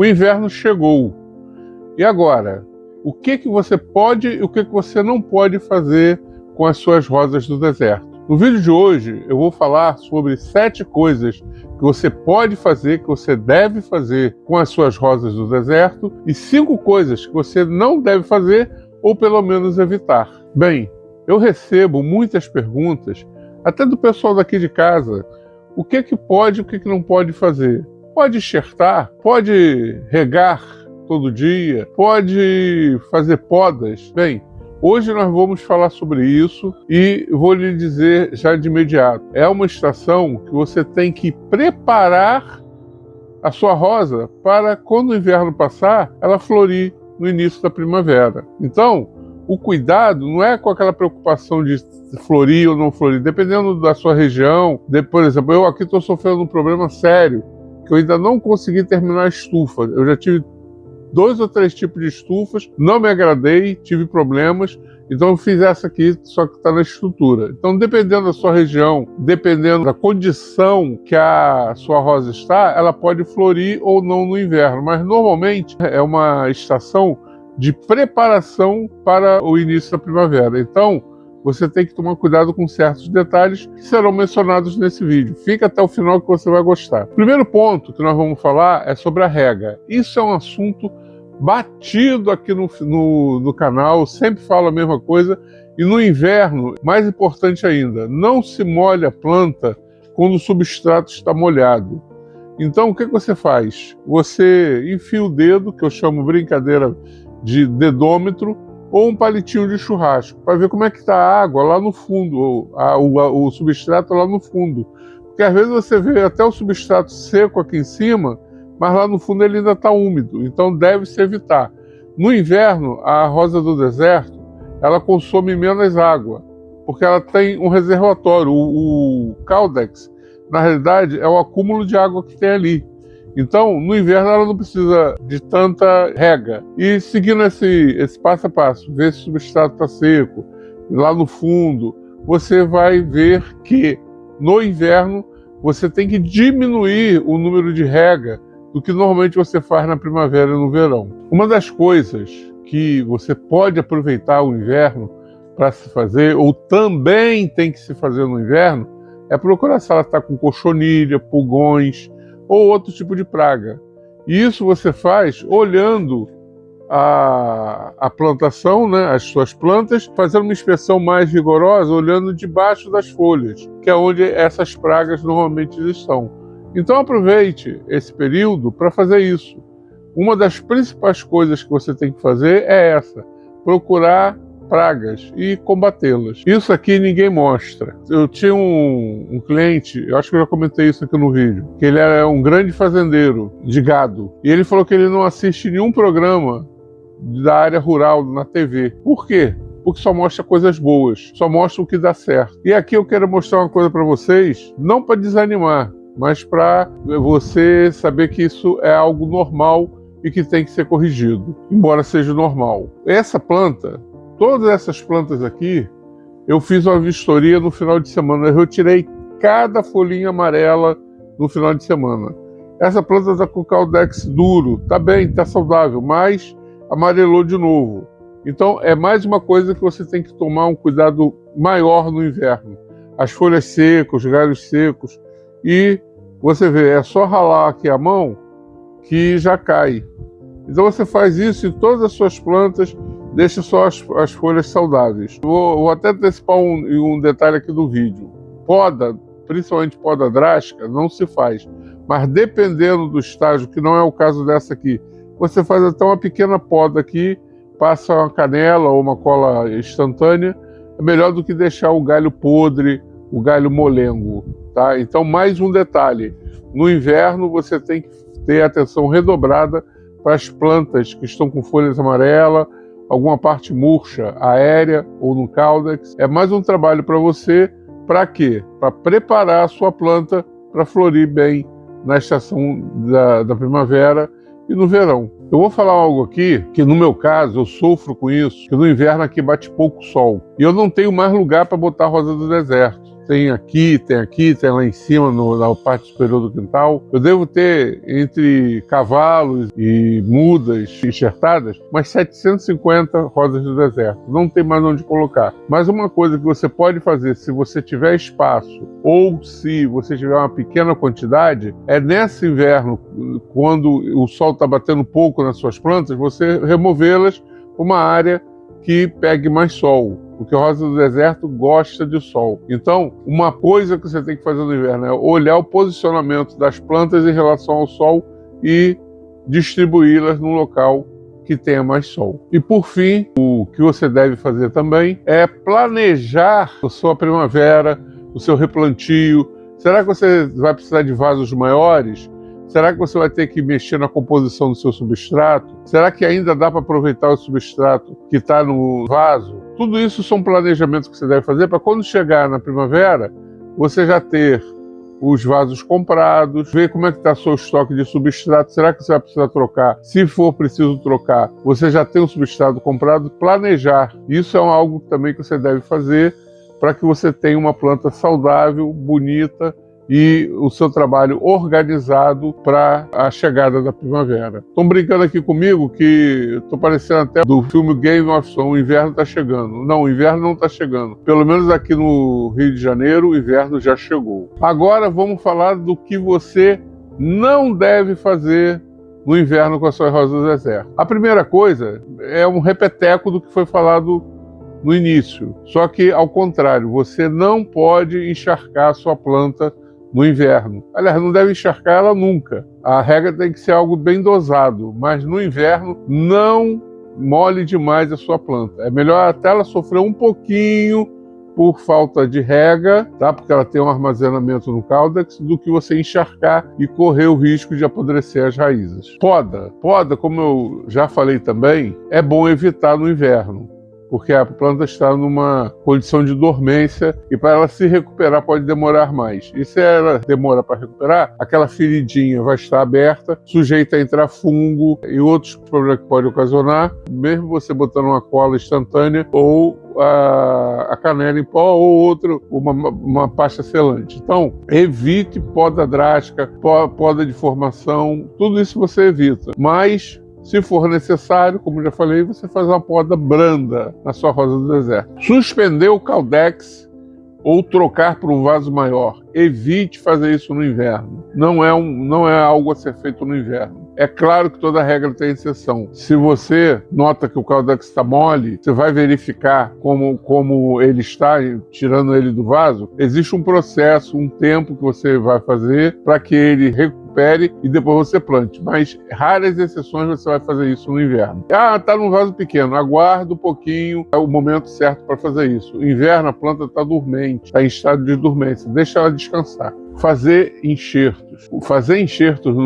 O inverno chegou. E agora? O que você pode e o que você não pode fazer com as suas rosas do deserto? No vídeo de hoje eu vou falar sobre 7 coisas que você pode fazer, que você deve fazer com as suas rosas do deserto e 5 coisas que você não deve fazer ou pelo menos evitar. Bem, eu recebo muitas perguntas, até do pessoal daqui de casa, o que pode e o que não pode fazer. Pode enxertar? Pode regar todo dia? Pode fazer podas? Bem, hoje nós vamos falar sobre isso e vou lhe dizer já de imediato. É uma estação que você tem que preparar a sua rosa para quando o inverno passar, ela florir no início da primavera. Então, o cuidado não é com aquela preocupação de florir ou não florir, dependendo da sua região. Por exemplo, eu aqui estou sofrendo um problema sério, que eu ainda não consegui terminar a estufa. Eu já tive 2 ou 3 tipos de estufas, não me agradei, tive problemas, então eu fiz essa aqui, só que está na estrutura. Então, dependendo da sua região, dependendo da condição que a sua rosa está, ela pode florir ou não no inverno, mas normalmente é uma estação de preparação para o início da primavera. Então, você tem que tomar cuidado com certos detalhes que serão mencionados nesse vídeo. Fica até o final que você vai gostar. O primeiro ponto que nós vamos falar é sobre a rega. Isso é um assunto batido aqui no canal, sempre falo a mesma coisa. E no inverno, mais importante ainda, não se molha a planta quando o substrato está molhado. Então, o que você faz? Você enfia o dedo, que eu chamo brincadeira de dedômetro, ou um palitinho de churrasco, para ver como é que está a água lá no fundo, o substrato lá no fundo. Porque às vezes você vê até o substrato seco aqui em cima, mas lá no fundo ele ainda está úmido, então deve-se evitar. No inverno, a rosa do deserto, ela consome menos água, porque ela tem um reservatório. O caudex, na realidade, é o acúmulo de água que tem ali. Então, no inverno ela não precisa de tanta rega. E seguindo esse passo a passo, ver se o substrato está seco, lá no fundo, você vai ver que no inverno você tem que diminuir o número de rega do que normalmente você faz na primavera e no verão. Uma das coisas que você pode aproveitar o inverno para se fazer, ou também tem que se fazer no inverno, é procurar se ela está com cochonilha, pulgões, ou outro tipo de praga. E isso você faz olhando a plantação, né, as suas plantas, fazendo uma inspeção mais rigorosa, olhando debaixo das folhas, que é onde essas pragas normalmente estão. Então aproveite esse período para fazer isso. Uma das principais coisas que você tem que fazer é essa: procurar pragas e combatê-las. Isso aqui ninguém mostra. Eu tinha um cliente, eu acho que eu já comentei isso aqui no vídeo, que ele é um grande fazendeiro de gado. E ele falou que ele não assiste nenhum programa da área rural na TV. Por quê? Porque só mostra coisas boas, só mostra o que dá certo. E aqui eu quero mostrar uma coisa para vocês, não para desanimar, mas para você saber que isso é algo normal e que tem que ser corrigido, embora seja normal. Essa planta, todas essas plantas aqui, eu fiz uma vistoria no final de semana. Eu retirei cada folhinha amarela no final de semana. Essa planta está com o caudex duro, está bem, está saudável, mas amarelou de novo. Então é mais uma coisa que você tem que tomar um cuidado maior no inverno. As folhas secas, os galhos secos. E você vê, é só ralar aqui a mão que já cai. Então você faz isso em todas as suas plantas, deixa só as folhas saudáveis. Vou até antecipar um detalhe aqui do vídeo. Poda, principalmente poda drástica, não se faz. Mas dependendo do estágio, que não é o caso dessa aqui, você faz até uma pequena poda aqui, passa uma canela ou uma cola instantânea, é melhor do que deixar o galho podre, o galho molengo, tá? Então, mais um detalhe. No inverno, você tem que ter atenção redobrada para as plantas que estão com folhas amarelas, alguma parte murcha, aérea ou no caudex. É mais um trabalho para você. Para quê? Para preparar a sua planta para florir bem na estação da primavera e no verão. Eu vou falar algo aqui que, no meu caso, eu sofro com isso, que no inverno aqui bate pouco sol. E eu não tenho mais lugar para botar a rosa do deserto. tem aqui, tem lá em cima, na parte superior do quintal. Eu devo ter, entre cavalos e mudas enxertadas, umas 750 rosas do deserto. Não tem mais onde colocar. Mas uma coisa que você pode fazer, se você tiver espaço, ou se você tiver uma pequena quantidade, é nesse inverno, quando o sol está batendo pouco nas suas plantas, você removê-las para uma área que pegue mais sol, porque a rosa do deserto gosta de sol. Então, uma coisa que você tem que fazer no inverno é olhar o posicionamento das plantas em relação ao sol e distribuí-las num local que tenha mais sol. E por fim, o que você deve fazer também é planejar a sua primavera, o seu replantio. Será que você vai precisar de vasos maiores? Será que você vai ter que mexer na composição do seu substrato? Será que ainda dá para aproveitar o substrato que está no vaso? Tudo isso são planejamentos que você deve fazer para quando chegar na primavera, você já ter os vasos comprados, ver como é que está o seu estoque de substrato, será que você vai precisar trocar? Se for preciso trocar, você já tem o substrato comprado, planejar. Isso é algo também que você deve fazer para que você tenha uma planta saudável, bonita, e o seu trabalho organizado para a chegada da primavera. Estão brincando aqui comigo que estou parecendo até do filme Game of Thrones, o inverno está chegando. Não, o inverno não está chegando. Pelo menos aqui no Rio de Janeiro, o inverno já chegou. Agora vamos falar do que você não deve fazer no inverno com as suas rosas do deserto. A primeira coisa é um repeteco do que foi falado no início. Só que, ao contrário, você não pode encharcar a sua planta no inverno. Aliás, não deve encharcar ela nunca. A regra tem que ser algo bem dosado, mas no inverno não molhe demais a sua planta. É melhor até ela sofrer um pouquinho por falta de rega, tá? Porque ela tem um armazenamento no caudex, do que você encharcar e correr o risco de apodrecer as raízes. Poda, como eu já falei também, é bom evitar no inverno, porque a planta está numa condição de dormência e para ela se recuperar pode demorar mais. E se ela demora para recuperar, aquela feridinha vai estar aberta, sujeita a entrar fungo e outros problemas que pode ocasionar, mesmo você botando uma cola instantânea ou a canela em pó ou uma pasta selante. Então, evite poda drástica, poda de formação, tudo isso você evita. Mas se for necessário, como já falei, você faz uma poda branda na sua rosa do deserto. Suspender o caudex ou trocar para um vaso maior. Evite fazer isso no inverno. Não é algo a ser feito no inverno. É claro que toda regra tem exceção. Se você nota que o caudex está mole, você vai verificar como ele está, tirando ele do vaso. Existe um processo, um tempo que você vai fazer para que ele recupere e depois você plante. Mas raras exceções você vai fazer isso no inverno. Está num vaso pequeno, aguarda um pouquinho, é o momento certo para fazer isso. No inverno a planta está dormente, está em estado de dormência, deixa ela descansar. Fazer enxertos. Fazer enxertos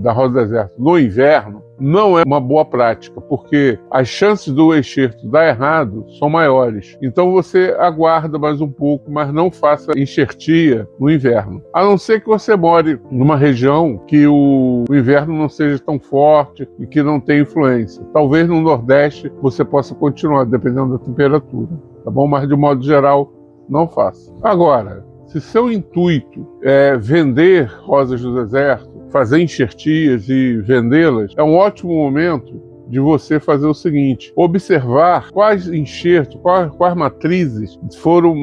da rosa do deserto no inverno não é uma boa prática, porque as chances do enxerto dar errado são maiores. Então você aguarda mais um pouco, mas não faça enxertia no inverno. A não ser que você more numa região que o inverno não seja tão forte e que não tenha influência. Talvez no Nordeste você possa continuar, dependendo da temperatura, tá bom? Mas de modo geral, não faça. Agora, se seu intuito é vender rosas do deserto, fazer enxertias e vendê-las, é um ótimo momento de você fazer o seguinte: observar quais enxertos, quais matrizes foram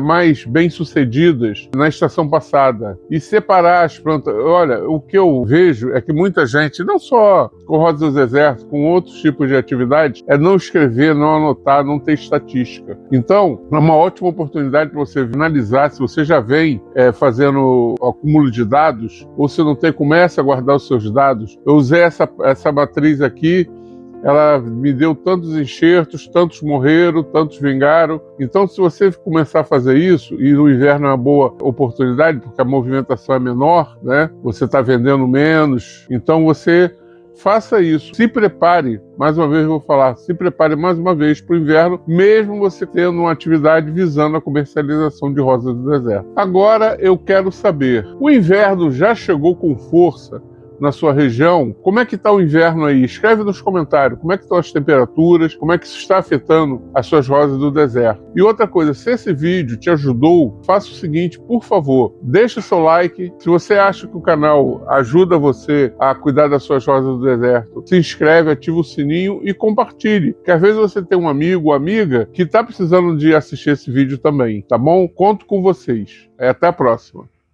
mais bem-sucedidas na estação passada e separar as plantas. Olha, o que eu vejo é que muita gente, não só com rosas do deserto, com outros tipos de atividades, é não escrever, não anotar, não ter estatística. Então, é uma ótima oportunidade para você analisar se você já vem fazendo acúmulo de dados ou se não tem, comece a guardar os seus dados. Eu usei essa matriz aqui. Ela me deu tantos enxertos, tantos morreram, tantos vingaram. Então, se você começar a fazer isso, e no inverno é uma boa oportunidade, porque a movimentação é menor, né? Você está vendendo menos, então você faça isso. Se prepare, mais uma vez eu vou falar, se prepare mais uma vez para o inverno, mesmo você tendo uma atividade visando a comercialização de rosas do deserto. Agora eu quero saber, o inverno já chegou com força na sua região. Como é que está o inverno aí? Escreve nos comentários como é que estão as temperaturas, como é que isso está afetando as suas rosas do deserto. E outra coisa, se esse vídeo te ajudou, faça o seguinte, por favor, deixa o seu like. Se você acha que o canal ajuda você a cuidar das suas rosas do deserto, se inscreve, ativa o sininho e compartilhe, que às vezes você tem um amigo ou amiga que está precisando de assistir esse vídeo também, tá bom? Conto com vocês. Até a próxima.